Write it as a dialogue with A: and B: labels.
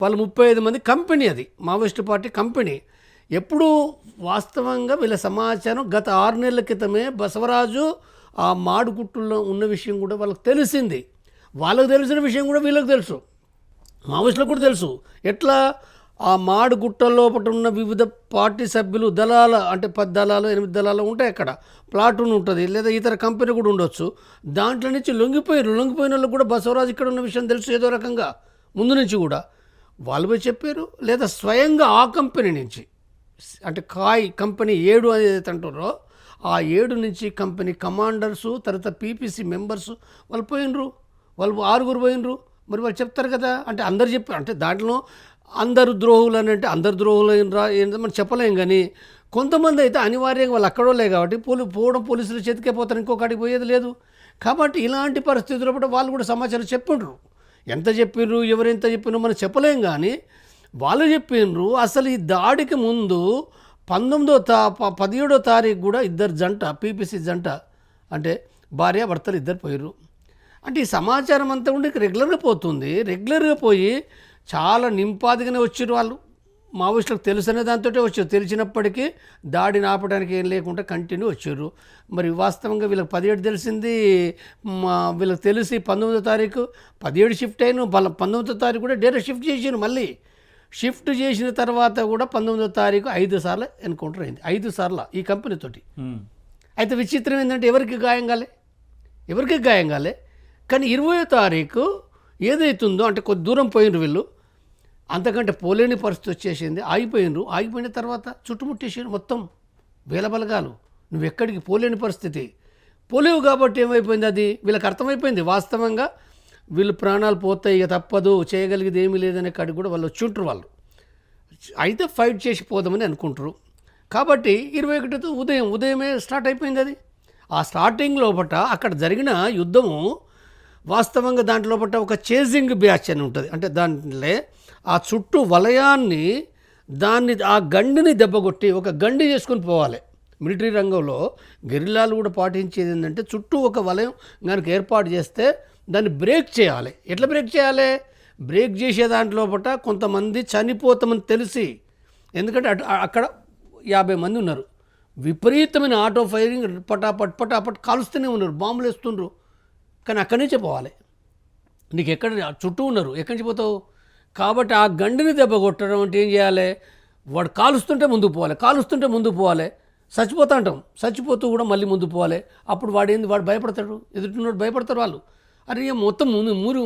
A: వాళ్ళు 35 మంది కంపెనీ, అది మావోయిస్టు పార్టీ కంపెనీ. ఎప్పుడు వాస్తవంగా వీళ్ళ సమాచారం గత 6 నెలల క్రితమే బసవరాజు ఆ మాడుగుట్టుల్లో ఉన్న విషయం కూడా వాళ్ళకి తెలిసింది. వాళ్ళకు తెలిసిన విషయం కూడా వీళ్ళకి తెలుసు, మావోయిస్టులకు కూడా తెలుసు. ఎట్లా ఆ మాడుగుట్ట లోపల ఉన్న వివిధ పార్టీ సభ్యులు దళాల, అంటే 10 దళాలు 8 దళాలు ఉంటాయి అక్కడ, ప్లాటూన్ ఉంటుంది, లేదా ఇతర కంపెనీ కూడా ఉండొచ్చు. దాంట్లో నుంచి లొంగిపోయిన వాళ్ళకు కూడా బసవరాజు ఇక్కడ ఉన్న విషయం తెలుసు ఏదో రకంగా ముందు నుంచి కూడా. వాళ్ళు పోయి చెప్పారు, లేదా స్వయంగా ఆ కంపెనీ నుంచి, అంటే కాయ్ కంపెనీ 7 అనేది అంటారో ఆ 7 నుంచి కంపెనీ కమాండర్సు, తర్వాత పీపీసీ మెంబర్సు వాళ్ళు పోయినరు. వాళ్ళు 6 పోయినరు. మరి వాళ్ళు చెప్తారు కదా, అంటే అందరు చెప్పారు, అంటే దాంట్లో అందరు ద్రోహులు అని అంటే అందరు ద్రోహులు ఏంటో మనం చెప్పలేం. కానీ కొంతమంది అయితే అనివార్యంగా వాళ్ళు అక్కడోలే కాబట్టి పోవడం పోలీసుల చేతికే పోతారు, ఇంకొకటికి పోయేది లేదు. కాబట్టి ఇలాంటి పరిస్థితుల్లో కూడా వాళ్ళు కూడా సమాచారం చెప్పిండ్రు. ఎంత చెప్పిండ్రు, ఎవరెంత చెప్పిండ్రు మనం చెప్పలేం. కానీ వాళ్ళు చెప్పిండ్రు అసలు ఈ దాడికి ముందు 17వ తారీఖు కూడా ఇద్దరు జంట, పీపీసీ జంట, అంటే భార్య భర్తలు ఇద్దరు పోయారు. అంటే ఈ సమాచారం అంతా ఉండి రెగ్యులర్గా పోతుంది. రెగ్యులర్గా పోయి చాలా నింపాదిగానే వచ్చారు వాళ్ళు. మావోయిస్టులకు తెలుసనే దాంతో వచ్చారు. తెలిసినప్పటికీ దాడిని ఆపడానికి ఏం లేకుండా కంటిన్యూ వచ్చారు. మరి వాస్తవంగా వీళ్ళకి 17 తెలిసింది, వీళ్ళకి తెలిసి 19వ తారీఖు 17 షిఫ్ట్ అయిన 19వ తారీఖు కూడా డేటా షిఫ్ట్ చేసారు. మళ్ళీ షిఫ్ట్ చేసిన తర్వాత కూడా 19వ తారీఖు 5 సార్లు ఎన్కౌంటర్ అయింది. 5 సార్లు ఈ కంపెనీతోటి. అయితే విచిత్రం ఏంటంటే ఎవరికి గాయం కాలే. కానీ 20వ తారీఖు ఏదైతుందో, అంటే కొద్ది దూరం పోయినరు వీళ్ళు, అంతకంటే పోలేని పరిస్థితి వచ్చేసింది. ఆగిపోయిన తర్వాత చుట్టుముట్టేసారు మొత్తం వేల బలగాలు. నువ్వు ఎక్కడికి పోలేని పరిస్థితి. పోలేవు కాబట్టి ఏమైపోయింది, అది వీళ్ళకి అర్థమైపోయింది. వాస్తవంగా వీళ్ళు ప్రాణాలు పోతాయి, ఇక తప్పదు, చేయగలిగేది ఏమీ లేదనే కాడికి కూడా వాళ్ళు వచ్చుంటారు. వాళ్ళు అయితే ఫైట్ చేసి పోదామని అనుకుంటారు. కాబట్టి 21 ఉదయమే స్టార్ట్ అయిపోయింది అది. ఆ స్టార్టింగ్ లోపల అక్కడ జరిగిన యుద్ధము వాస్తవంగా దాంట్లో ఒక చేజింగ్ బ్యాచ్ అని ఉంటుంది. అంటే దాంట్లో ఆ చుట్టూ వలయాన్ని, ఆ గండిని దెబ్బకొట్టి ఒక గండి చేసుకొని పోవాలి. మిలిటరీ రంగంలో గెరిల్లాలు కూడా పాటించేది ఏంటంటే చుట్టూ ఒక వలయం కనుక ఏర్పాటు చేస్తే దాన్ని బ్రేక్ చేయాలి. ఎట్లా బ్రేక్ చేయాలి? బ్రేక్ చేసే దాంట్లో కొంతమంది చనిపోతామని తెలిసి, ఎందుకంటే అక్కడ 50 మంది ఉన్నారు, విపరీతమైన ఆటో ఫైరింగ్, పటాపట్ కాలుస్తూనే ఉన్నారు, బాంబులు వేస్తుండ్రు. కానీ అక్కడి నుంచే పోవాలి. నీకు ఎక్కడ చుట్టూ ఉన్నారు, ఎక్కడి నుంచి పోతావు? కాబట్టి ఆ గండిని దెబ్బ కొట్టడం అంటే ఏం చేయాలి? వాడు కాలుస్తుంటే ముందుకు పోవాలి. చచ్చిపోతా అంటాం, చచ్చిపోతూ కూడా మళ్ళీ ముందు పోవాలి. అప్పుడు వాడు భయపడతాడు, ఎదుటిన్నోడు భయపడతారు వాళ్ళు. అరే మొత్తం